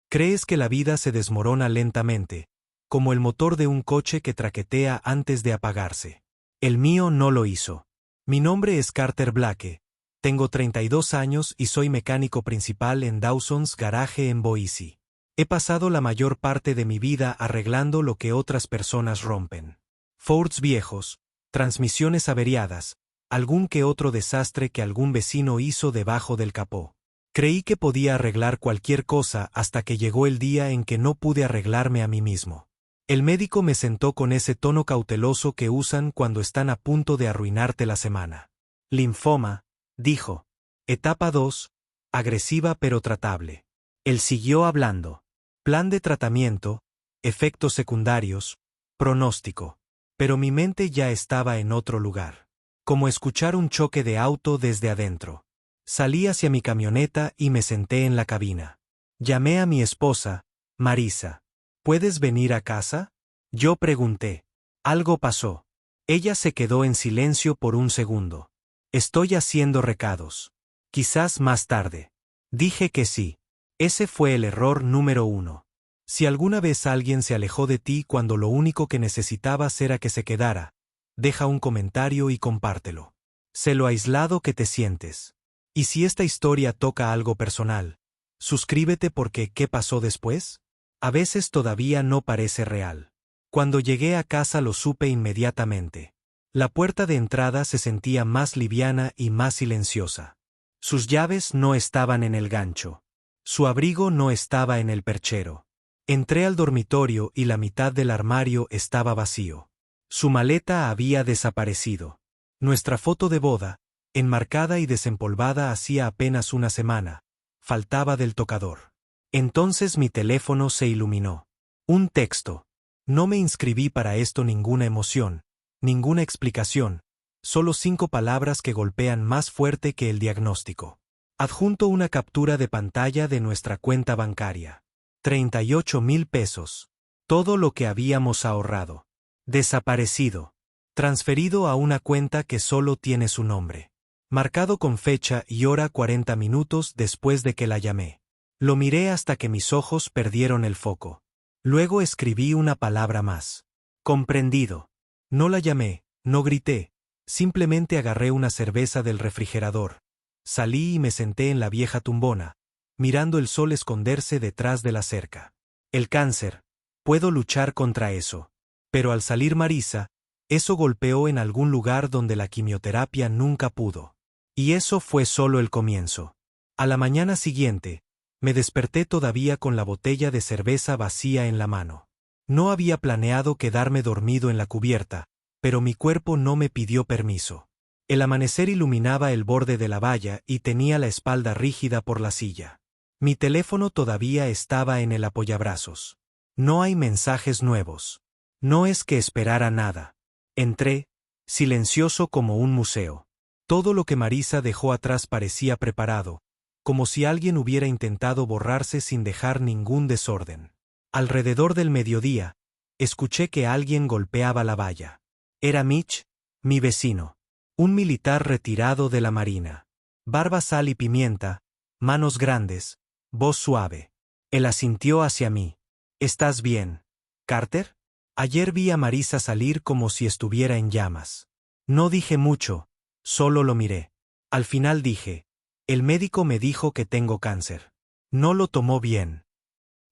Crees que la vida se desmorona lentamente, como el motor de un coche que traquetea antes de apagarse. El mío no lo hizo. Mi nombre es Carter Blake. Tengo 32 años y soy mecánico principal en Dawson's Garage en Boise. He pasado la mayor parte de mi vida arreglando lo que otras personas rompen. Fords viejos, transmisiones averiadas, algún que otro desastre que algún vecino hizo debajo del capó. Creí que podía arreglar cualquier cosa hasta que llegó el día en que no pude arreglarme a mí mismo. El médico me sentó con ese tono cauteloso que usan cuando están a punto de arruinarte la semana. Linfoma, dijo. Etapa 2, agresiva pero tratable. Él siguió hablando. Plan de tratamiento, efectos secundarios, pronóstico. Pero mi mente ya estaba en otro lugar. Como escuchar un choque de auto desde adentro. Salí hacia mi camioneta y me senté en la cabina. Llamé a mi esposa, Marisa. ¿Puedes venir a casa? Yo pregunté. Algo pasó. Ella se quedó en silencio por un segundo. Estoy haciendo recados. Quizás más tarde. Dije que sí. Ese fue el error número 1. Si alguna vez alguien se alejó de ti cuando lo único que necesitabas era que se quedara, deja un comentario y compártelo. Sé lo aislado que te sientes. Y si esta historia toca algo personal, suscríbete porque ¿qué pasó después? A veces todavía no parece real. Cuando llegué a casa lo supe inmediatamente. La puerta de entrada se sentía más liviana y más silenciosa. Sus llaves no estaban en el gancho. Su abrigo no estaba en el perchero. Entré al dormitorio y la mitad del armario estaba vacío. Su maleta había desaparecido. Nuestra foto de boda, enmarcada y desempolvada hacía apenas una semana, faltaba del tocador. Entonces mi teléfono se iluminó. Un texto. No me inscribí para esto ninguna emoción, ninguna explicación, solo 5 palabras que golpean más fuerte que el diagnóstico. Adjunto una captura de pantalla de nuestra cuenta bancaria. 38,000 pesos. Todo lo que habíamos ahorrado. Desaparecido. Transferido a una cuenta que solo tiene su nombre. Marcado con fecha y hora 40 minutos después de que la llamé. Lo miré hasta que mis ojos perdieron el foco. Luego escribí una palabra más. Comprendido. No la llamé, no grité, simplemente agarré una cerveza del refrigerador. Salí y me senté en la vieja tumbona, mirando el sol esconderse detrás de la cerca. El cáncer. Puedo luchar contra eso. Pero al salir Marisa, eso golpeó en algún lugar donde la quimioterapia nunca pudo. Y eso fue solo el comienzo. A la mañana siguiente, me desperté todavía con la botella de cerveza vacía en la mano. No había planeado quedarme dormido en la cubierta, pero mi cuerpo no me pidió permiso. El amanecer iluminaba el borde de la valla y tenía la espalda rígida por la silla. Mi teléfono todavía estaba en el apoyabrazos. No hay mensajes nuevos. No es que esperara nada. Entré, silencioso como un museo. Todo lo que Marisa dejó atrás parecía preparado, como si alguien hubiera intentado borrarse sin dejar ningún desorden. Alrededor del mediodía, escuché que alguien golpeaba la valla. Era Mitch, mi vecino. Un militar retirado de la marina. Barba, sal y pimienta, manos grandes, voz suave. Él asintió hacia mí. ¿Estás bien, Carter? Ayer vi a Marisa salir como si estuviera en llamas. No dije mucho, solo lo miré. Al final dije, el médico me dijo que tengo cáncer. No lo tomó bien.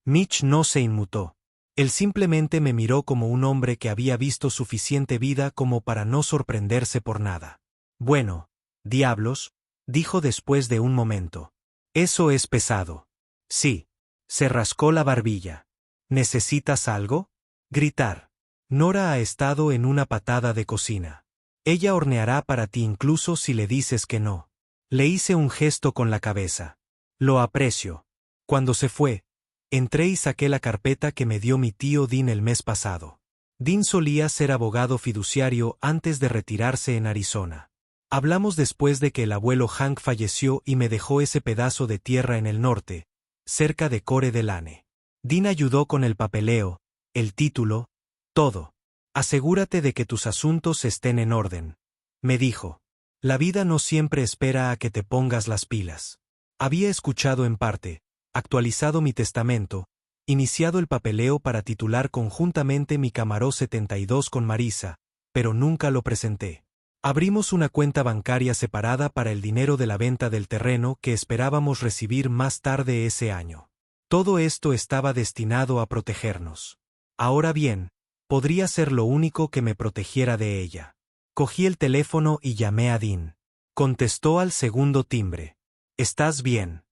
Mitch no se inmutó. Él simplemente me miró como un hombre que había visto suficiente vida como para no sorprenderse por nada. Bueno, diablos, dijo después de un momento. Eso es pesado. Sí. Se rascó la barbilla. ¿Necesitas algo? Gritar. Nora ha estado en una patada de cocina. Ella horneará para ti incluso si le dices que no. Le hice un gesto con la cabeza. Lo aprecio. Cuando se fue, entré y saqué la carpeta que me dio mi tío Dean el mes pasado. Dean solía ser abogado fiduciario antes de retirarse en Arizona. Hablamos después de que el abuelo Hank falleció y me dejó ese pedazo de tierra en el norte, cerca de Core del Lane. Dean ayudó con el papeleo, el título, todo. Asegúrate de que tus asuntos estén en orden, me dijo. La vida no siempre espera a que te pongas las pilas. Había escuchado en parte, actualizado mi testamento, iniciado el papeleo para titular conjuntamente mi Camaró 72 con Marisa, pero nunca lo presenté. Abrimos una cuenta bancaria separada para el dinero de la venta del terreno que esperábamos recibir más tarde ese año. Todo esto estaba destinado a protegernos. Ahora bien, podría ser lo único que me protegiera de ella. Cogí el teléfono y llamé a Dean. Contestó al segundo timbre. ¿Estás bien?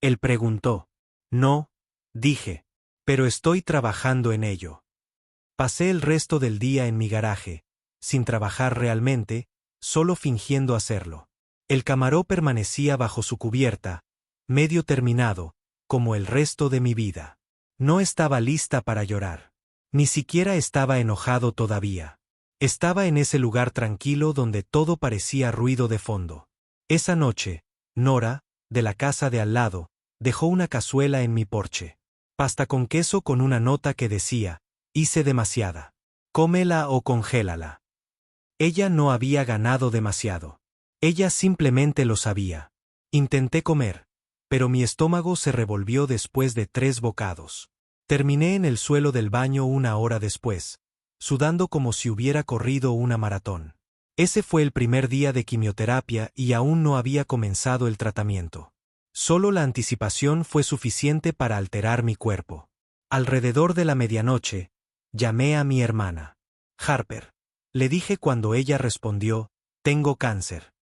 Él preguntó. No, dije. Pero estoy trabajando en ello. Pasé el resto del día en mi garaje, sin trabajar realmente, solo fingiendo hacerlo. El Camaró permanecía bajo su cubierta, medio terminado, como el resto de mi vida. No estaba lista para llorar. Ni siquiera estaba enojado todavía. Estaba en ese lugar tranquilo donde todo parecía ruido de fondo. Esa noche, Nora, de la casa de al lado, dejó una cazuela en mi porche. Pasta con queso con una nota que decía, hice demasiada. Cómela o congélala. Ella no había ganado demasiado. Ella simplemente lo sabía. Intenté comer, pero mi estómago se revolvió después de 3 bocados. Terminé en el suelo del baño una hora después, sudando como si hubiera corrido una maratón. Ese fue el primer día de quimioterapia y aún no había comenzado el tratamiento. Solo la anticipación fue suficiente para alterar mi cuerpo. Alrededor de la medianoche, llamé a mi hermana. Harper. Le dije cuando ella respondió, tengo cáncer.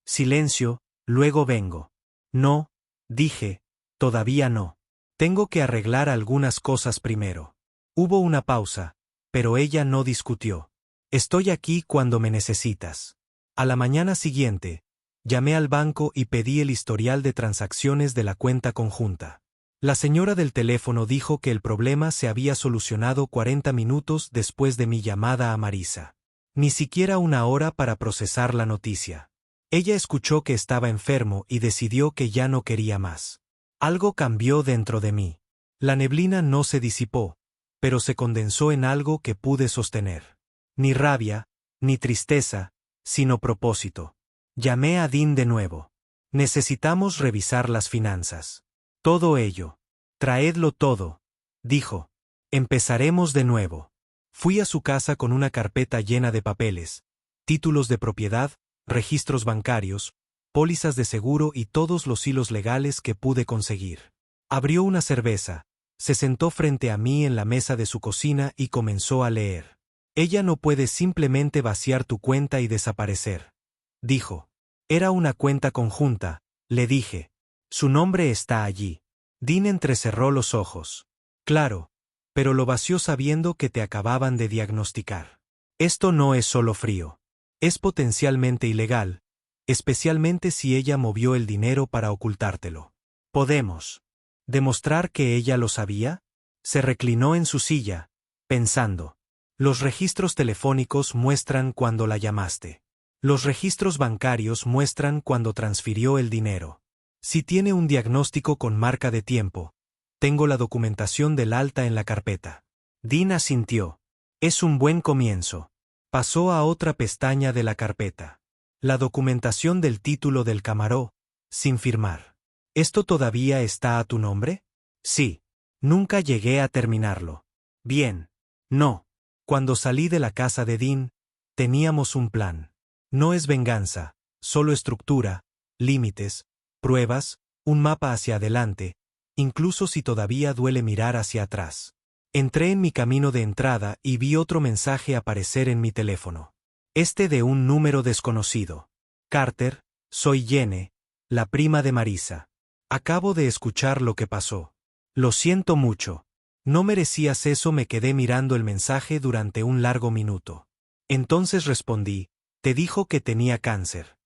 Silencio, luego vengo. No, dije, todavía no. Tengo que arreglar algunas cosas primero. Hubo una pausa, pero ella no discutió. Estoy aquí cuando me necesitas. A la mañana siguiente, llamé al banco y pedí el historial de transacciones de la cuenta conjunta. La señora del teléfono dijo que el problema se había solucionado 40 minutos después de mi llamada a Marisa. Ni siquiera una hora para procesar la noticia. Ella escuchó que estaba enfermo y decidió que ya no quería más. Algo cambió dentro de mí. La neblina no se disipó, pero se condensó en algo que pude sostener. Ni rabia, ni tristeza, sino propósito. Llamé a Dean de nuevo. Necesitamos revisar las finanzas. Todo ello. Traedlo todo, dijo. Empezaremos de nuevo. Fui a su casa con una carpeta llena de papeles, títulos de propiedad, registros bancarios, pólizas de seguro y todos los hilos legales que pude conseguir. Abrió una cerveza, se sentó frente a mí en la mesa de su cocina y comenzó a leer. Ella no puede simplemente vaciar tu cuenta y desaparecer, dijo. Era una cuenta conjunta, le dije. Su nombre está allí. Dean entrecerró los ojos. Claro, pero lo vació sabiendo que te acababan de diagnosticar. Esto no es solo frío. Es potencialmente ilegal, especialmente si ella movió el dinero para ocultártelo. ¿Podemos demostrar que ella lo sabía? Se reclinó en su silla, pensando. Los registros telefónicos muestran cuando la llamaste. Los registros bancarios muestran cuando transfirió el dinero. Si tiene un diagnóstico con marca de tiempo, tengo la documentación del alta en la carpeta. Dean asintió. Es un buen comienzo. Pasó a otra pestaña de la carpeta. La documentación del título del Camaró, sin firmar. ¿Esto todavía está a tu nombre? Sí. Nunca llegué a terminarlo. Bien. No. Cuando salí de la casa de Dean, teníamos un plan. No es venganza, solo estructura, límites, pruebas, un mapa hacia adelante, incluso si todavía duele mirar hacia atrás. Entré en mi camino de entrada y vi otro mensaje aparecer en mi teléfono. Este de un número desconocido. Carter, soy Jenny, la prima de Marisa. Acabo de escuchar lo que pasó. Lo siento mucho. No merecías eso. Me quedé mirando el mensaje durante un largo minuto. Entonces respondí, te dijo que tenía cáncer.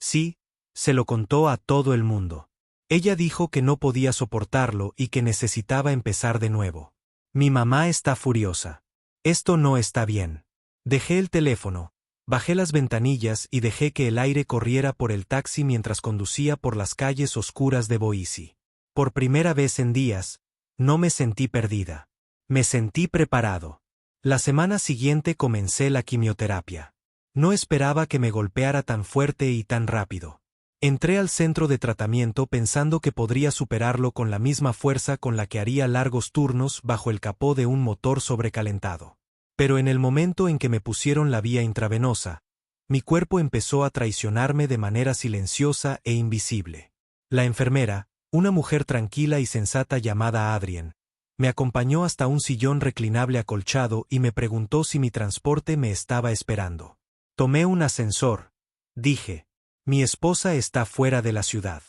Sí, se lo contó a todo el mundo. Ella dijo que no podía soportarlo y que necesitaba empezar de nuevo. Mi mamá está furiosa. Esto no está bien. Dejé el teléfono, bajé las ventanillas y dejé que el aire corriera por el taxi mientras conducía por las calles oscuras de Boise. Por primera vez en días, no me sentí perdida. Me sentí preparado. La semana siguiente comencé la quimioterapia. No esperaba que me golpeara tan fuerte y tan rápido. Entré al centro de tratamiento pensando que podría superarlo con la misma fuerza con la que haría largos turnos bajo el capó de un motor sobrecalentado. Pero en el momento en que me pusieron la vía intravenosa, mi cuerpo empezó a traicionarme de manera silenciosa e invisible. La enfermera, una mujer tranquila y sensata llamada Adrien, me acompañó hasta un sillón reclinable acolchado y me preguntó si mi transporte me estaba esperando. Tomé un ascensor, dije. Mi esposa está fuera de la ciudad.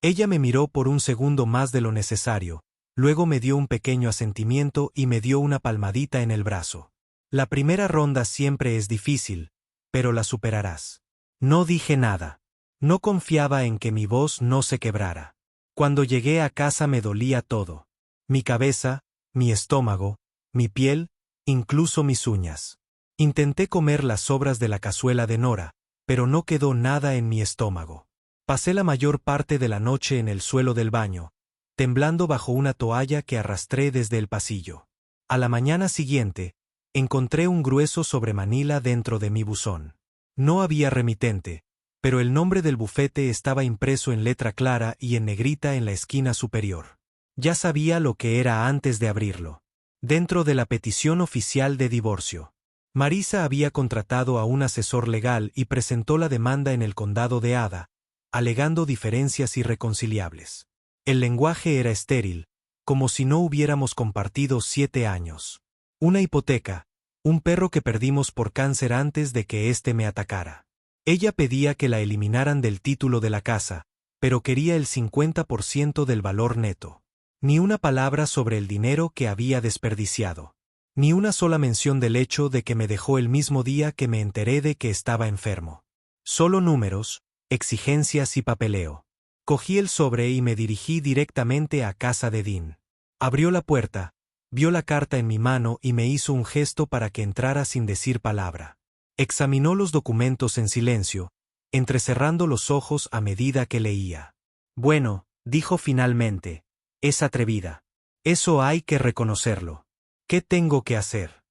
Ella me miró por un segundo más de lo necesario, luego me dio un pequeño asentimiento y me dio una palmadita en el brazo. La primera ronda siempre es difícil, pero la superarás. No dije nada. No confiaba en que mi voz no se quebrara. Cuando llegué a casa me dolía todo. Mi cabeza, mi estómago, mi piel, incluso mis uñas. Intenté comer las sobras de la cazuela de Nora, pero no quedó nada en mi estómago. Pasé la mayor parte de la noche en el suelo del baño, temblando bajo una toalla que arrastré desde el pasillo. A la mañana siguiente, encontré un grueso sobremanila dentro de mi buzón. No había remitente, pero el nombre del bufete estaba impreso en letra clara y en negrita en la esquina superior. Ya sabía lo que era antes de abrirlo. Dentro de la petición oficial de divorcio. Marisa había contratado a un asesor legal y presentó la demanda en el condado de Ada, alegando diferencias irreconciliables. El lenguaje era estéril, como si no hubiéramos compartido 7 años. Una hipoteca, un perro que perdimos por cáncer antes de que éste me atacara. Ella pedía que la eliminaran del título de la casa, pero quería el 50% del valor neto. Ni una palabra sobre el dinero que había desperdiciado. Ni una sola mención del hecho de que me dejó el mismo día que me enteré de que estaba enfermo. Solo números, exigencias y papeleo. Cogí el sobre y me dirigí directamente a casa de Dean. Abrió la puerta, vio la carta en mi mano y me hizo un gesto para que entrara sin decir palabra. Examinó los documentos en silencio, entrecerrando los ojos a medida que leía. Bueno, dijo finalmente, es atrevida. Eso hay que reconocerlo. ¿Qué tengo que hacer?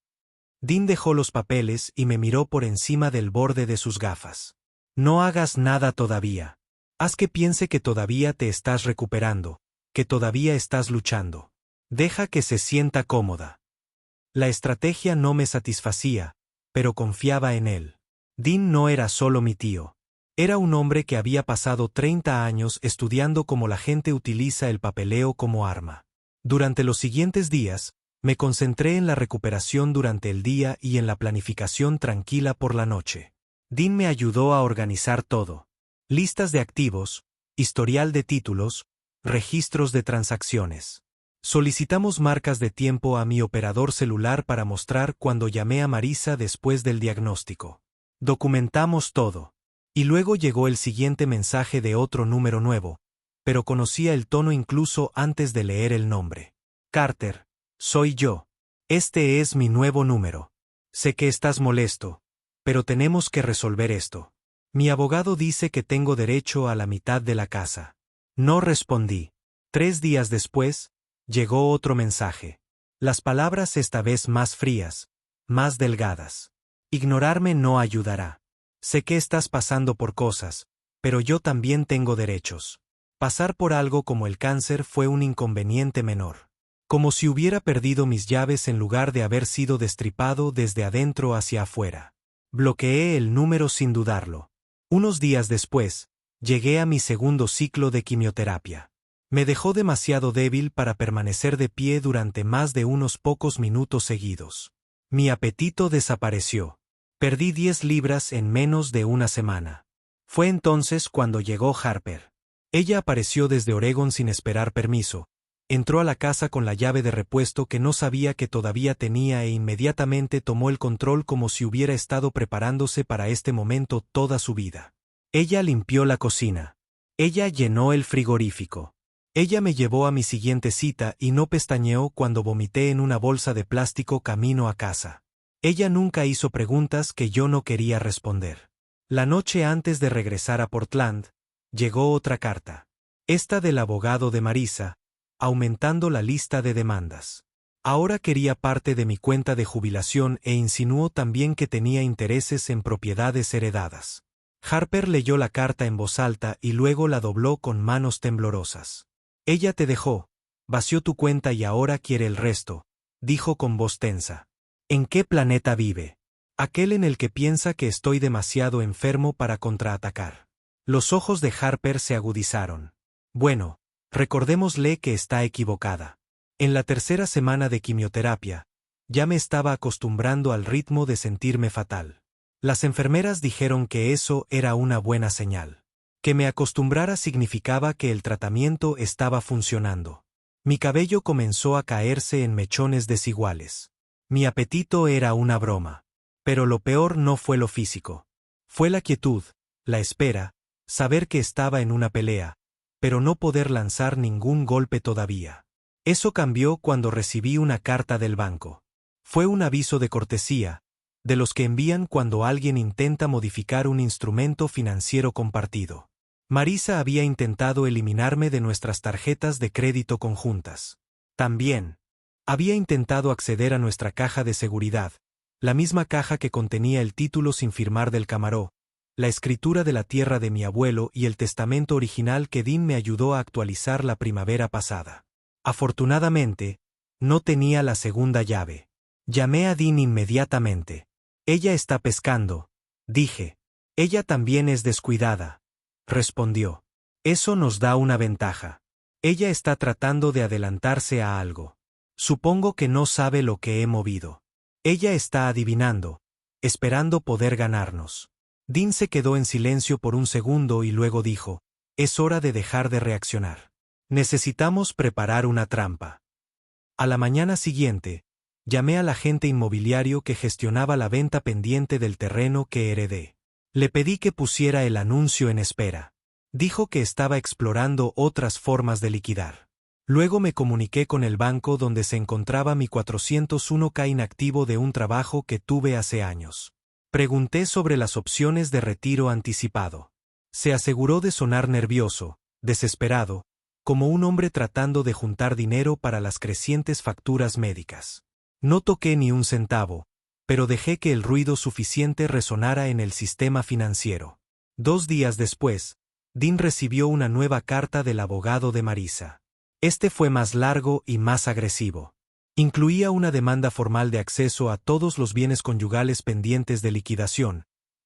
Dean dejó los papeles y me miró por encima del borde de sus gafas. No hagas nada todavía. Haz que piense que todavía te estás recuperando, que todavía estás luchando. Deja que se sienta cómoda. La estrategia no me satisfacía, pero confiaba en él. Dean no era solo mi tío. Era un hombre que había pasado 30 años estudiando cómo la gente utiliza el papeleo como arma. Durante los siguientes días, me concentré en la recuperación durante el día y en la planificación tranquila por la noche. Dean me ayudó a organizar todo. Listas de activos, historial de títulos, registros de transacciones. Solicitamos marcas de tiempo a mi operador celular para mostrar cuando llamé a Marisa después del diagnóstico. Documentamos todo. Y luego llegó el siguiente mensaje de otro número nuevo, pero conocía el tono incluso antes de leer el nombre. Carter. Soy yo. Este es mi nuevo número. Sé que estás molesto, pero tenemos que resolver esto. Mi abogado dice que tengo derecho a la mitad de la casa. No respondí. 3 días después, llegó otro mensaje. Las palabras esta vez más frías, más delgadas. Ignorarme no ayudará. Sé que estás pasando por cosas, pero yo también tengo derechos. Pasar por algo como el cáncer fue un inconveniente menor. Como si hubiera perdido mis llaves en lugar de haber sido destripado desde adentro hacia afuera. Bloqueé el número sin dudarlo. Unos días después, llegué a mi segundo ciclo de quimioterapia. Me dejó demasiado débil para permanecer de pie durante más de unos pocos minutos seguidos. Mi apetito desapareció. Perdí 10 libras en menos de una semana. Fue entonces cuando llegó Harper. Ella apareció desde Oregón sin esperar permiso. Entró a la casa con la llave de repuesto que no sabía que todavía tenía e inmediatamente tomó el control como si hubiera estado preparándose para este momento toda su vida. Ella limpió la cocina. Ella llenó el frigorífico. Ella me llevó a mi siguiente cita y no pestañeó cuando vomité en una bolsa de plástico camino a casa. Ella nunca hizo preguntas que yo no quería responder. La noche antes de regresar a Portland, llegó otra carta. Esta del abogado de Marisa, aumentando la lista de demandas. Ahora quería parte de mi cuenta de jubilación e insinuó también que tenía intereses en propiedades heredadas. Harper leyó la carta en voz alta y luego la dobló con manos temblorosas. Ella te dejó, vació tu cuenta y ahora quiere el resto, dijo con voz tensa. ¿En qué planeta vive? Aquel en el que piensa que estoy demasiado enfermo para contraatacar. Los ojos de Harper se agudizaron. Bueno, recordémosle que está equivocada. En la tercera semana de quimioterapia, ya me estaba acostumbrando al ritmo de sentirme fatal. Las enfermeras dijeron que eso era una buena señal. Que me acostumbrara significaba que el tratamiento estaba funcionando. Mi cabello comenzó a caerse en mechones desiguales. Mi apetito era una broma. Pero lo peor no fue lo físico. Fue la quietud, la espera, saber que estaba en una pelea, pero no poder lanzar ningún golpe todavía. Eso cambió cuando recibí una carta del banco. Fue un aviso de cortesía, de los que envían cuando alguien intenta modificar un instrumento financiero compartido. Marisa había intentado eliminarme de nuestras tarjetas de crédito conjuntas. También había intentado acceder a nuestra caja de seguridad, la misma caja que contenía el título sin firmar del Camaró, la escritura de la tierra de mi abuelo y el testamento original que Dean me ayudó a actualizar la primavera pasada. Afortunadamente, no tenía la segunda llave. Llamé a Dean inmediatamente. Ella está pescando, dije. Ella también es descuidada, respondió. Eso nos da una ventaja. Ella está tratando de adelantarse a algo. Supongo que no sabe lo que he movido. Ella está adivinando, esperando poder ganarnos. Dean se quedó en silencio por un segundo y luego dijo, es hora de dejar de reaccionar. Necesitamos preparar una trampa. A la mañana siguiente, llamé al agente inmobiliario que gestionaba la venta pendiente del terreno que heredé. Le pedí que pusiera el anuncio en espera. Dijo que estaba explorando otras formas de liquidar. Luego me comuniqué con el banco donde se encontraba mi 401k inactivo de un trabajo que tuve hace años. Pregunté sobre las opciones de retiro anticipado. Se aseguró de sonar nervioso, desesperado, como un hombre tratando de juntar dinero para las crecientes facturas médicas. No toqué ni un centavo, pero dejé que el ruido suficiente resonara en el sistema financiero. 2 días después, Dean recibió una nueva carta del abogado de Marisa. Este fue más largo y más agresivo. Incluía una demanda formal de acceso a todos los bienes conyugales pendientes de liquidación,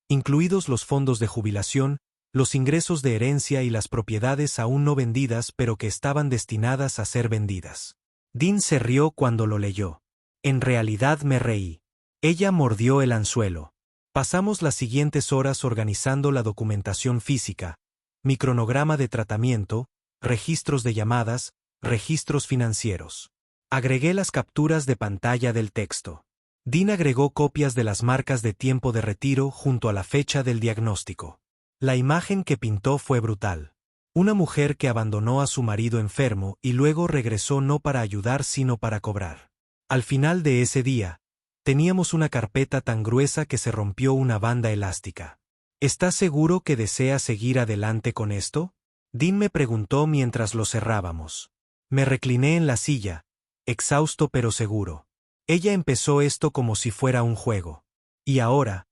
incluidos los fondos de jubilación, los ingresos de herencia y las propiedades aún no vendidas pero que estaban destinadas a ser vendidas. Dean se rió cuando lo leyó. En realidad me reí. Ella mordió el anzuelo. Pasamos las siguientes horas organizando la documentación física, mi cronograma de tratamiento, registros de llamadas, registros financieros. Agregué las capturas de pantalla del texto. Dean agregó copias de las marcas de tiempo de retiro junto a la fecha del diagnóstico. La imagen que pintó fue brutal. Una mujer que abandonó a su marido enfermo y luego regresó no para ayudar sino para cobrar. Al final de ese día, teníamos una carpeta tan gruesa que se rompió una banda elástica. ¿Estás seguro que desea seguir adelante con esto? Dean me preguntó mientras lo cerrábamos. Me recliné en la silla, exhausto pero seguro. Ella empezó esto como si fuera un juego. Y ahora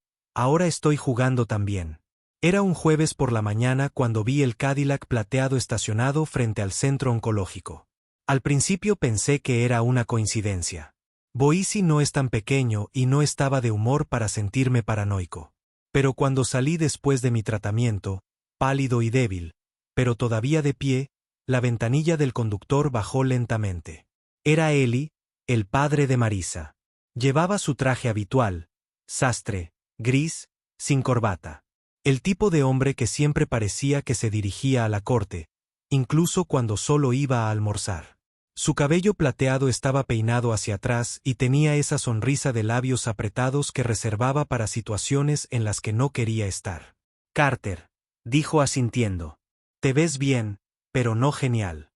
estoy jugando también. Era un jueves por la mañana cuando vi el Cadillac plateado estacionado frente al centro oncológico. Al principio pensé que era una coincidencia. Boise no es tan pequeño y no estaba de humor para sentirme paranoico. Pero cuando salí después de mi tratamiento, pálido y débil, pero todavía de pie, la ventanilla del conductor bajó lentamente. Era Eli, el padre de Marisa. Llevaba su traje habitual, sastre, gris, sin corbata. El tipo de hombre que siempre parecía que se dirigía a la corte, incluso cuando solo iba a almorzar. Su cabello plateado estaba peinado hacia atrás y tenía esa sonrisa de labios apretados que reservaba para situaciones en las que no quería estar. Carter, dijo asintiendo. Te ves bien, pero no genial.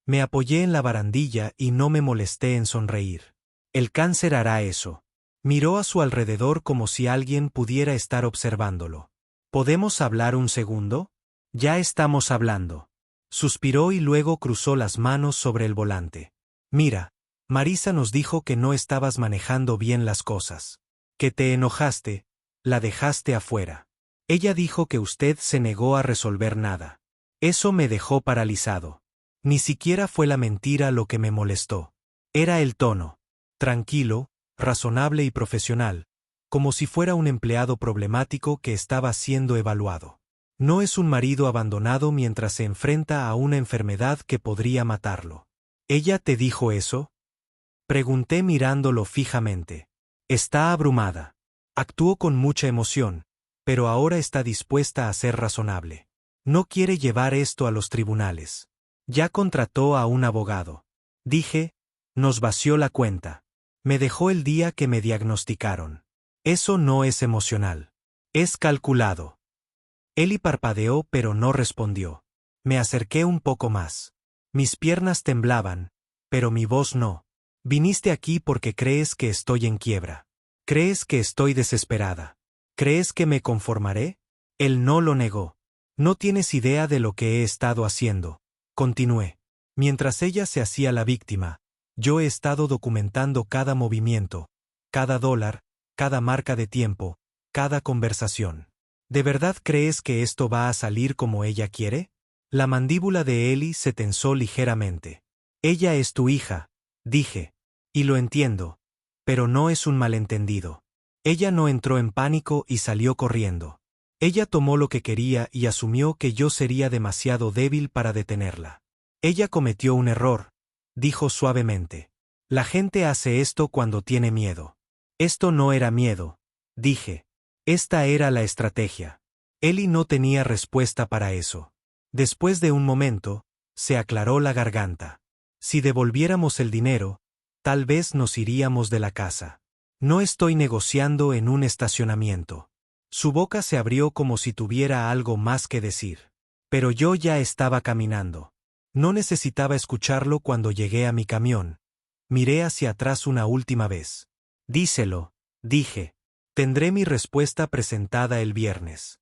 Me apoyé en la barandilla y no me molesté en sonreír. El cáncer hará eso. Miró a su alrededor como si alguien pudiera estar observándolo. ¿Podemos hablar un segundo? Ya estamos hablando. Suspiró y luego cruzó las manos sobre el volante. Mira, Marisa nos dijo que no estabas manejando bien las cosas. Que te enojaste, la dejaste afuera. Ella dijo que usted se negó a resolver nada. Eso me dejó paralizado. Ni siquiera fue la mentira lo que me molestó. Era el tono. Tranquilo, razonable y profesional, como si fuera un empleado problemático que estaba siendo evaluado. No es un marido abandonado mientras se enfrenta a una enfermedad que podría matarlo. ¿Ella te dijo eso? Pregunté mirándolo fijamente. Está abrumada. Actuó con mucha emoción, pero ahora está dispuesta a ser razonable. No quiere llevar esto a los tribunales. Ya contrató a un abogado. Dije, nos vació la cuenta. Me dejó el día que me diagnosticaron. Eso no es emocional. Es calculado. Eli parpadeó pero no respondió. Me acerqué un poco más. Mis piernas temblaban, pero mi voz no. Viniste aquí porque crees que estoy en quiebra. ¿Crees que estoy desesperada? ¿Crees que me conformaré? Él no lo negó. No tienes idea de lo que he estado haciendo. Continué. Mientras ella se hacía la víctima, yo he estado documentando cada movimiento, cada dólar, cada marca de tiempo, cada conversación. ¿De verdad crees que esto va a salir como ella quiere? La mandíbula de Eli se tensó ligeramente. Ella es tu hija, dije. Y lo entiendo. Pero no es un malentendido. Ella no entró en pánico y salió corriendo. Ella tomó lo que quería y asumió que yo sería demasiado débil para detenerla. Ella cometió un error, dijo suavemente. La gente hace esto cuando tiene miedo. Esto no era miedo, dije. Esta era la estrategia. Eli no tenía respuesta para eso. Después de un momento, se aclaró la garganta. Si devolviéramos el dinero, tal vez nos iríamos de la casa. No estoy negociando en un estacionamiento. Su boca se abrió como si tuviera algo más que decir. Pero yo ya estaba caminando. No necesitaba escucharlo cuando llegué a mi camión. Miré hacia atrás una última vez. Díselo, dije. Tendré mi respuesta presentada el viernes.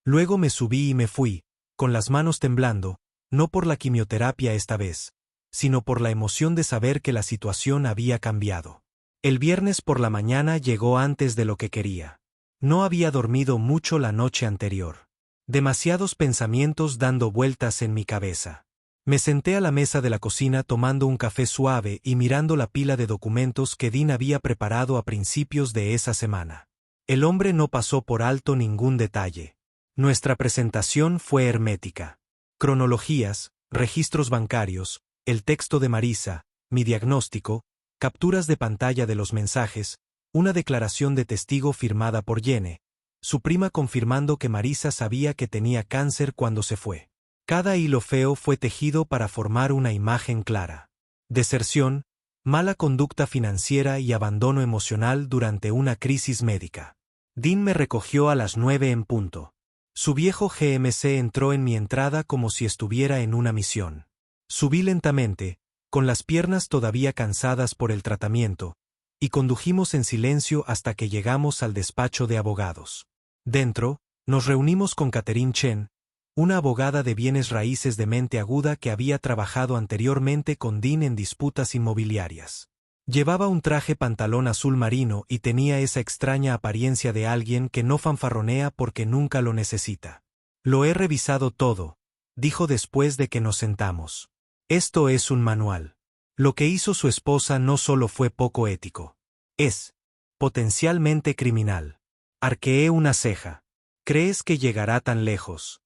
Luego me subí y me fui, con las manos temblando, no por la quimioterapia esta vez, sino por la emoción de saber que la situación había cambiado. El viernes por la mañana llegó antes de lo que quería. No había dormido mucho la noche anterior. Demasiados pensamientos dando vueltas en mi cabeza. Me senté a la mesa de la cocina tomando un café suave y mirando la pila de documentos que Dean había preparado a principios de esa semana. El hombre no pasó por alto ningún detalle. Nuestra presentación fue hermética. Cronologías, registros bancarios, el texto de Marisa, mi diagnóstico, capturas de pantalla de los mensajes, una declaración de testigo firmada por Jenny, su prima confirmando que Marisa sabía que tenía cáncer cuando se fue. Cada hilo feo fue tejido para formar una imagen clara. Deserción, mala conducta financiera y abandono emocional durante una crisis médica. Dean me recogió a las 9 en punto. Su viejo GMC entró en mi entrada como si estuviera en una misión. Subí lentamente, con las piernas todavía cansadas por el tratamiento, y condujimos en silencio hasta que llegamos al despacho de abogados. Dentro, nos reunimos con Catherine Chen, una abogada de bienes raíces de mente aguda que había trabajado anteriormente con Dean en disputas inmobiliarias. Llevaba un traje pantalón azul marino y tenía esa extraña apariencia de alguien que no fanfarronea porque nunca lo necesita. Lo he revisado todo, dijo después de que nos sentamos. Esto es un manual. Lo que hizo su esposa no solo fue poco ético. Es potencialmente criminal. Arqueé una ceja. ¿Crees que llegará tan lejos?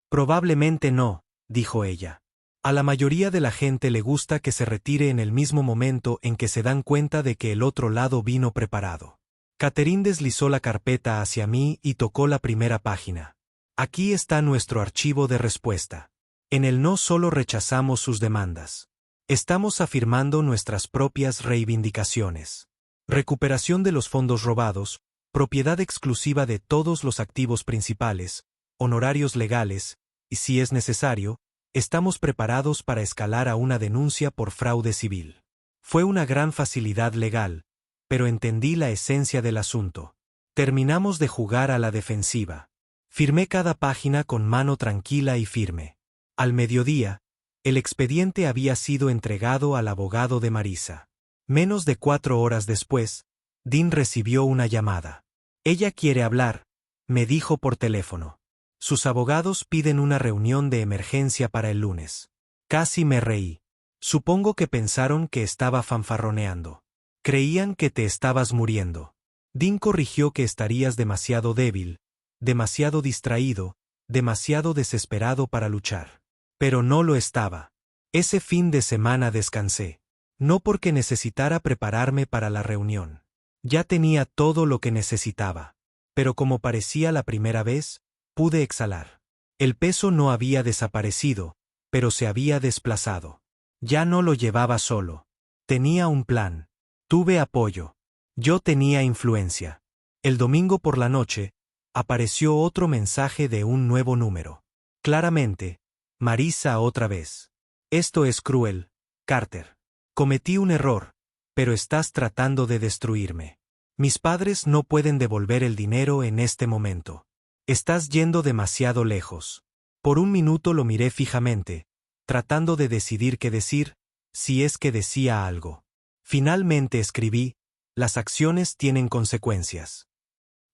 Probablemente no, dijo ella. A la mayoría de la gente le gusta que se retire en el mismo momento en que se dan cuenta de que el otro lado vino preparado. Catherine deslizó la carpeta hacia mí y tocó la primera página. Aquí está nuestro archivo de respuesta. En él no solo rechazamos sus demandas. Estamos afirmando nuestras propias reivindicaciones. Recuperación de los fondos robados, propiedad exclusiva de todos los activos principales, honorarios legales, y si es necesario, estamos preparados para escalar a una denuncia por fraude civil. Fue una gran facilidad legal, pero entendí la esencia del asunto. Terminamos de jugar a la defensiva. Firmé cada página con mano tranquila y firme. Al mediodía, el expediente había sido entregado al abogado de Marisa. Menos de 4 horas después, Dean recibió una llamada. Ella quiere hablar, me dijo por teléfono. Sus abogados piden una reunión de emergencia para el lunes. Casi me reí. Supongo que pensaron que estaba fanfarroneando. Creían que te estabas muriendo. Dean corrigió que estarías demasiado débil, demasiado distraído, demasiado desesperado para luchar. Pero no lo estaba. Ese fin de semana descansé. No porque necesitara prepararme para la reunión. Ya tenía todo lo que necesitaba. Pero como parecía la primera vez, pude exhalar. El peso no había desaparecido, pero se había desplazado. Ya no lo llevaba solo. Tenía un plan. Tuve apoyo. Yo tenía influencia. El domingo por la noche, apareció otro mensaje de un nuevo número. Claramente, Marisa otra vez. Esto es cruel, Carter. Cometí un error, pero estás tratando de destruirme. Mis padres no pueden devolver el dinero en este momento. Estás yendo demasiado lejos. Por un minuto lo miré fijamente, tratando de decidir qué decir, si es que decía algo. Finalmente escribí, las acciones tienen consecuencias.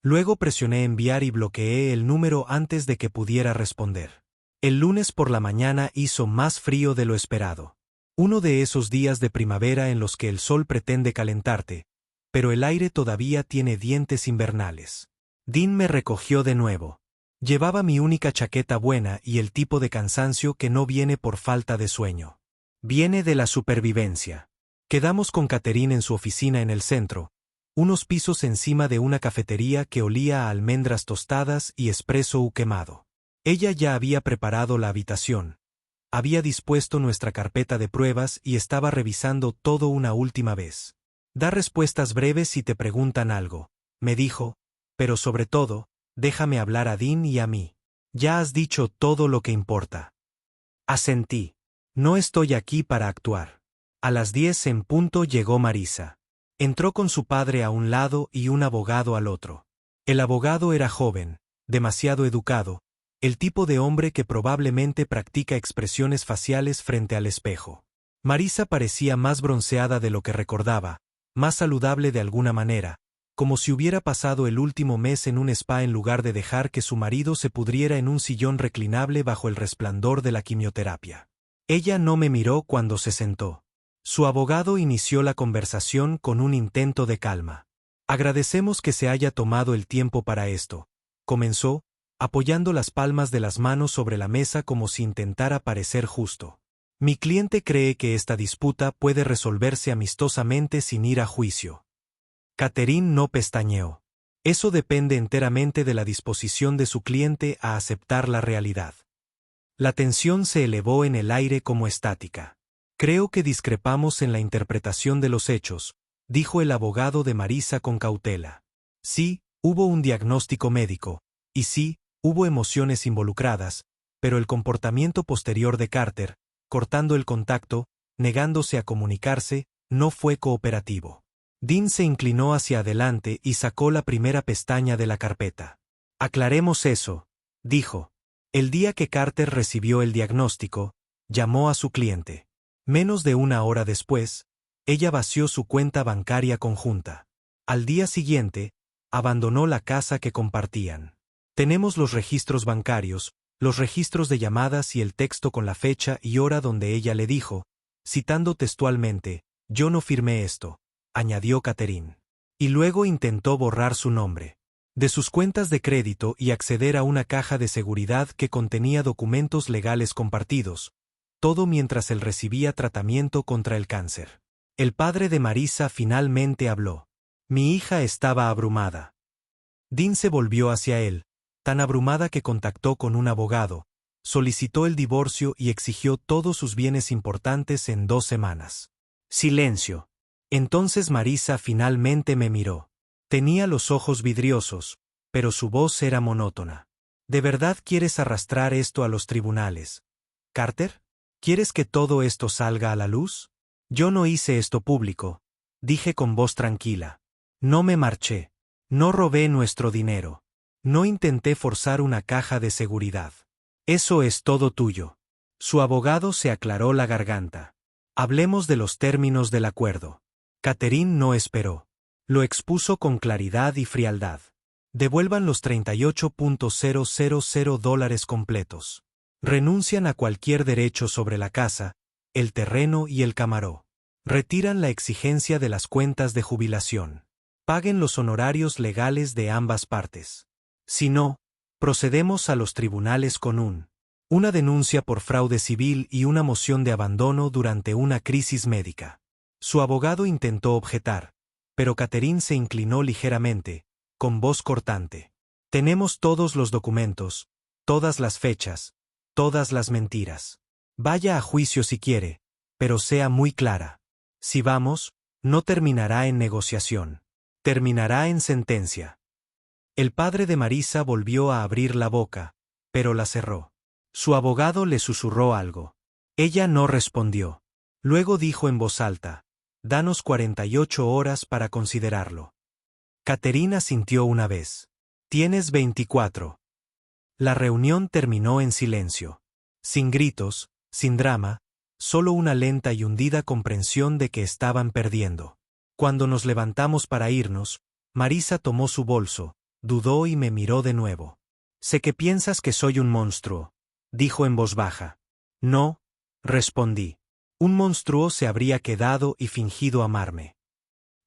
Luego presioné enviar y bloqueé el número antes de que pudiera responder. El lunes por la mañana hizo más frío de lo esperado. Uno de esos días de primavera en los que el sol pretende calentarte, pero el aire todavía tiene dientes invernales. Dean me recogió de nuevo. Llevaba mi única chaqueta buena y el tipo de cansancio que no viene por falta de sueño. Viene de la supervivencia. Quedamos con Catherine en su oficina en el centro, unos pisos encima de una cafetería que olía a almendras tostadas y espresso quemado. Ella ya había preparado la habitación. Había dispuesto nuestra carpeta de pruebas y estaba revisando todo una última vez. Da respuestas breves si te preguntan algo, me dijo, pero sobre todo, déjame hablar a Dean y a mí. Ya has dicho todo lo que importa. Asentí. No estoy aquí para actuar. A las 10 en punto llegó Marisa. Entró con su padre a un lado y un abogado al otro. El abogado era joven, demasiado educado, el tipo de hombre que probablemente practica expresiones faciales frente al espejo. Marisa parecía más bronceada de lo que recordaba, más saludable de alguna manera, como si hubiera pasado el último mes en un spa en lugar de dejar que su marido se pudriera en un sillón reclinable bajo el resplandor de la quimioterapia. Ella no me miró cuando se sentó. Su abogado inició la conversación con un intento de calma. Agradecemos que se haya tomado el tiempo para esto, comenzó, apoyando las palmas de las manos sobre la mesa como si intentara parecer justo. Mi cliente cree que esta disputa puede resolverse amistosamente sin ir a juicio. Catherine no pestañeó. Eso depende enteramente de la disposición de su cliente a aceptar la realidad. La tensión se elevó en el aire como estática. Creo que discrepamos en la interpretación de los hechos, dijo el abogado de Marisa con cautela. Sí, hubo un diagnóstico médico, y sí, hubo emociones involucradas, pero el comportamiento posterior de Carter, cortando el contacto, negándose a comunicarse, no fue cooperativo. Dean se inclinó hacia adelante y sacó la primera pestaña de la carpeta. Aclaremos eso, dijo. El día que Carter recibió el diagnóstico, llamó a su cliente. Menos de una hora después, ella vació su cuenta bancaria conjunta. Al día siguiente, abandonó la casa que compartían. Tenemos los registros bancarios, los registros de llamadas y el texto con la fecha y hora donde ella le dijo, citando textualmente, «Yo no firmé esto», añadió Catherine. Y luego intentó borrar su nombre de sus cuentas de crédito y acceder a una caja de seguridad que contenía documentos legales compartidos, todo mientras él recibía tratamiento contra el cáncer. El padre de Marisa finalmente habló. Mi hija estaba abrumada. Dean se volvió hacia él, tan abrumada que contactó con un abogado, solicitó el divorcio y exigió todos sus bienes importantes en 2 semanas. Silencio. Entonces Marisa finalmente me miró. Tenía los ojos vidriosos, pero su voz era monótona. ¿De verdad quieres arrastrar esto a los tribunales, Carter? ¿Quieres que todo esto salga a la luz? Yo no hice esto público, dije con voz tranquila. No me marché. No robé nuestro dinero. No intenté forzar una caja de seguridad. Eso es todo tuyo. Su abogado se aclaró la garganta. Hablemos de los términos del acuerdo. Catherine no esperó. Lo expuso con claridad y frialdad. Devuelvan los $38,000 completos. Renuncian a cualquier derecho sobre la casa, el terreno y el camaró. Retiran la exigencia de las cuentas de jubilación. Paguen los honorarios legales de ambas partes. Si no, procedemos a los tribunales con una denuncia por fraude civil y una moción de abandono durante una crisis médica. Su abogado intentó objetar, pero Catherine se inclinó ligeramente, con voz cortante. Tenemos todos los documentos, todas las fechas, todas las mentiras. Vaya a juicio si quiere, pero sea muy clara. Si vamos, no terminará en negociación. Terminará en sentencia. El padre de Marisa volvió a abrir la boca, pero la cerró. Su abogado le susurró algo. Ella no respondió. Luego dijo en voz alta: «Danos 48 horas para considerarlo». Catherine asintió una vez. «Tienes 24». La reunión terminó en silencio. Sin gritos, sin drama, solo una lenta y hundida comprensión de que estaban perdiendo. Cuando nos levantamos para irnos, Marisa tomó su bolso, dudó y me miró de nuevo. «Sé que piensas que soy un monstruo», dijo en voz baja. «No», respondí. «Un monstruo se habría quedado y fingido amarme».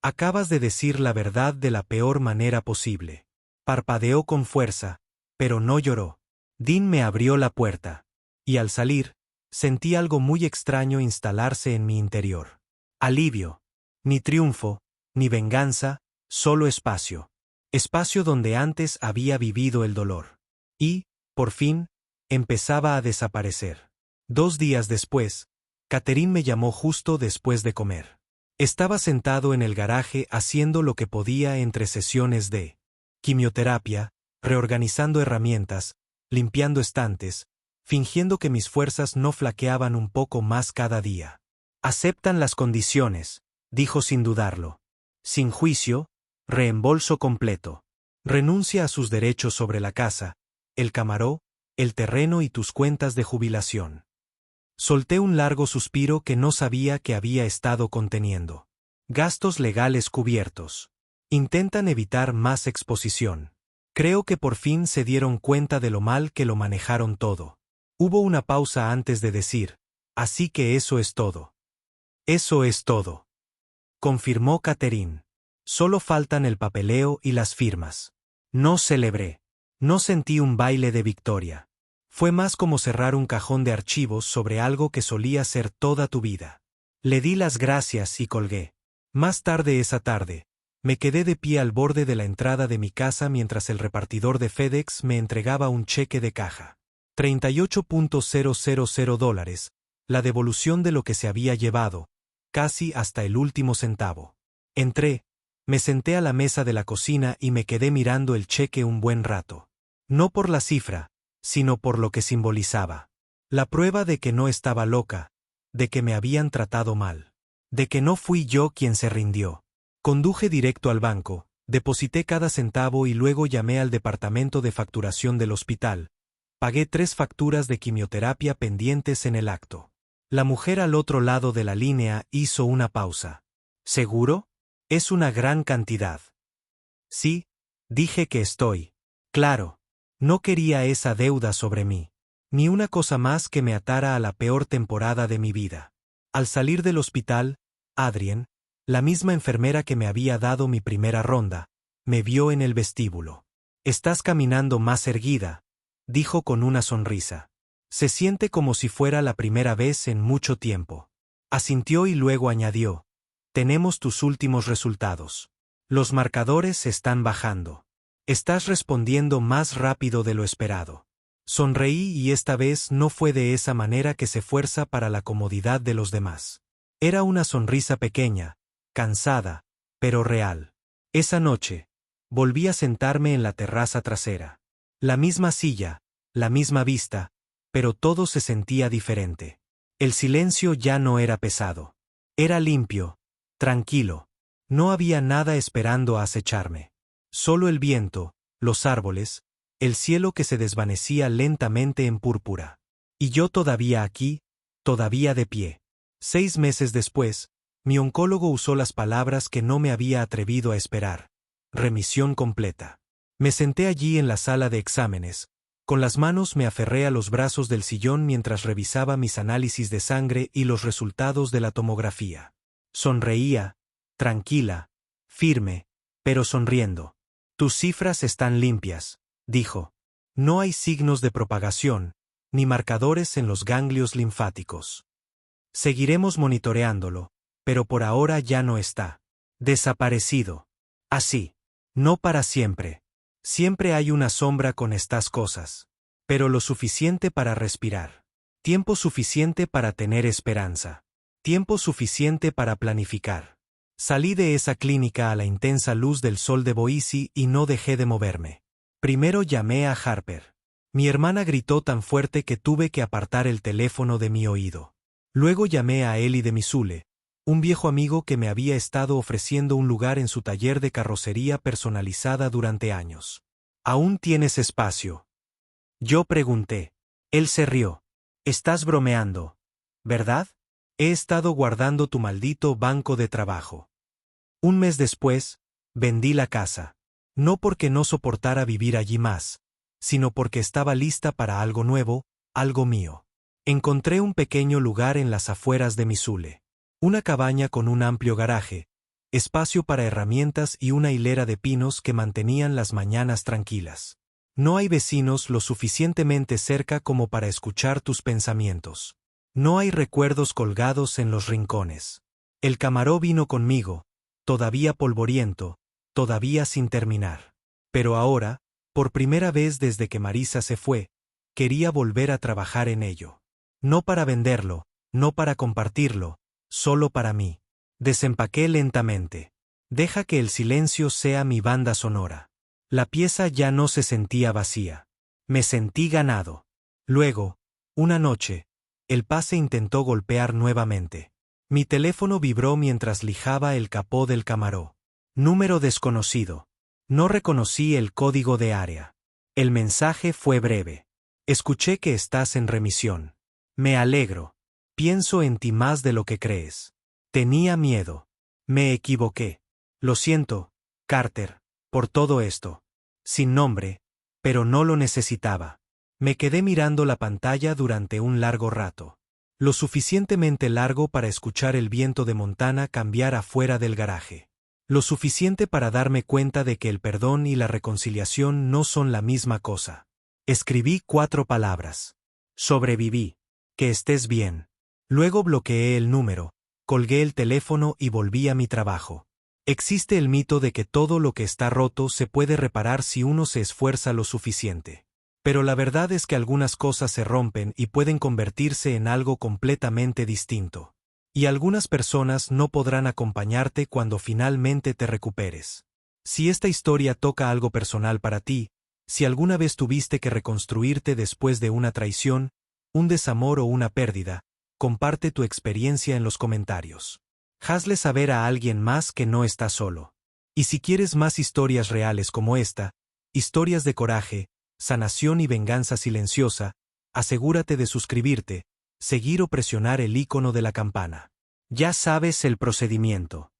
«Acabas de decir la verdad de la peor manera posible». Parpadeó con fuerza, pero no lloró. Dean me abrió la puerta. Y al salir, sentí algo muy extraño instalarse en mi interior. Alivio. Ni triunfo, ni venganza, solo espacio. Espacio donde antes había vivido el dolor. Y, por fin, empezaba a desaparecer. 2 días después, Catherine me llamó justo después de comer. Estaba sentado en el garaje haciendo lo que podía entre sesiones de quimioterapia, reorganizando herramientas, limpiando estantes, fingiendo que mis fuerzas no flaqueaban un poco más cada día. «Aceptan las condiciones», dijo sin dudarlo. «Sin juicio, reembolso completo. Renuncia a sus derechos sobre la casa, el camaró, el terreno y tus cuentas de jubilación». Solté un largo suspiro que no sabía que había estado conteniendo. Gastos legales cubiertos. Intentan evitar más exposición. Creo que por fin se dieron cuenta de lo mal que lo manejaron todo. Hubo una pausa antes de decir: «Así que eso es todo». «Eso es todo», confirmó Catherine. «Solo faltan el papeleo y las firmas». No celebré. No sentí un baile de victoria. Fue más como cerrar un cajón de archivos sobre algo que solía ser toda tu vida. Le di las gracias y colgué. Más tarde esa tarde, me quedé de pie al borde de la entrada de mi casa mientras el repartidor de FedEx me entregaba un cheque de caja. $38,000, la devolución de lo que se había llevado, casi hasta el último centavo. Entré, me senté a la mesa de la cocina y me quedé mirando el cheque un buen rato. No por la cifra, sino por lo que simbolizaba. La prueba de que no estaba loca, de que me habían tratado mal, de que no fui yo quien se rindió. Conduje directo al banco, deposité cada centavo y luego llamé al departamento de facturación del hospital. Pagué 3 facturas de quimioterapia pendientes en el acto. La mujer al otro lado de la línea hizo una pausa. ¿Seguro? Es una gran cantidad. Sí, dije que estoy. Claro. No quería esa deuda sobre mí. Ni una cosa más que me atara a la peor temporada de mi vida. Al salir del hospital, Adrien, la misma enfermera que me había dado mi primera ronda, me vio en el vestíbulo. «Estás caminando más erguida», dijo con una sonrisa. «Se siente como si fuera la primera vez en mucho tiempo». Asintió y luego añadió: «Tenemos tus últimos resultados. Los marcadores están bajando. Estás respondiendo más rápido de lo esperado». Sonreí y esta vez no fue de esa manera que se fuerza para la comodidad de los demás. Era una sonrisa pequeña, cansada, pero real. Esa noche, volví a sentarme en la terraza trasera. La misma silla, la misma vista, pero todo se sentía diferente. El silencio ya no era pesado. Era limpio, tranquilo. No había nada esperando a acecharme. Solo el viento, los árboles, el cielo que se desvanecía lentamente en púrpura. Y yo todavía aquí, todavía de pie. 6 meses después, mi oncólogo usó las palabras que no me había atrevido a esperar: remisión completa. Me senté allí en la sala de exámenes. Con las manos me aferré a los brazos del sillón mientras revisaba mis análisis de sangre y los resultados de la tomografía. Sonreía, tranquila, firme, pero sonriendo. Tus cifras están limpias, dijo. No hay signos de propagación, ni marcadores en los ganglios linfáticos. Seguiremos monitoreándolo, pero por ahora ya no está. Desaparecido. Así. No para siempre. Siempre hay una sombra con estas cosas. Pero lo suficiente para respirar. Tiempo suficiente para tener esperanza. Tiempo suficiente para planificar. Salí de esa clínica a la intensa luz del sol de Boise y no dejé de moverme. Primero llamé a Harper. Mi hermana gritó tan fuerte que tuve que apartar el teléfono de mi oído. Luego llamé a Eli de Missoula, un viejo amigo que me había estado ofreciendo un lugar en su taller de carrocería personalizada durante años. ¿Aún tienes espacio? Yo pregunté. Él se rió. Estás bromeando, ¿verdad? He estado guardando tu maldito banco de trabajo. Un mes después, vendí la casa. No porque no soportara vivir allí más, sino porque estaba lista para algo nuevo, algo mío. Encontré un pequeño lugar en las afueras de Missoula. Una cabaña con un amplio garaje, espacio para herramientas y una hilera de pinos que mantenían las mañanas tranquilas. No hay vecinos lo suficientemente cerca como para escuchar tus pensamientos. No hay recuerdos colgados en los rincones. El camaró vino conmigo, todavía polvoriento, todavía sin terminar. Pero ahora, por primera vez desde que Marisa se fue, quería volver a trabajar en ello. No para venderlo, no para compartirlo, solo para mí. Desempaqué lentamente. Deja que el silencio sea mi banda sonora. La pieza ya no se sentía vacía. Me sentí ganado. Luego, una noche, el pase intentó golpear nuevamente. Mi teléfono vibró mientras lijaba el capó del camaró. Número desconocido. No reconocí el código de área. El mensaje fue breve. Escuché que estás en remisión. Me alegro. Pienso en ti más de lo que crees. Tenía miedo. Me equivoqué. Lo siento, Carter, por todo esto. Sin nombre, pero no lo necesitaba. Me quedé mirando la pantalla durante un largo rato. Lo suficientemente largo para escuchar el viento de Montana cambiar afuera del garaje. Lo suficiente para darme cuenta de que el perdón y la reconciliación no son la misma cosa. Escribí 4 palabras. Sobreviví. Que estés bien. Luego bloqueé el número, colgué el teléfono y volví a mi trabajo. Existe el mito de que todo lo que está roto se puede reparar si uno se esfuerza lo suficiente. Pero la verdad es que algunas cosas se rompen y pueden convertirse en algo completamente distinto. Y algunas personas no podrán acompañarte cuando finalmente te recuperes. Si esta historia toca algo personal para ti, si alguna vez tuviste que reconstruirte después de una traición, un desamor o una pérdida, comparte tu experiencia en los comentarios. Hazle saber a alguien más que no está solo. Y si quieres más historias reales como esta, historias de coraje, sanación y venganza silenciosa, asegúrate de suscribirte, seguir o presionar el icono de la campana. Ya sabes el procedimiento.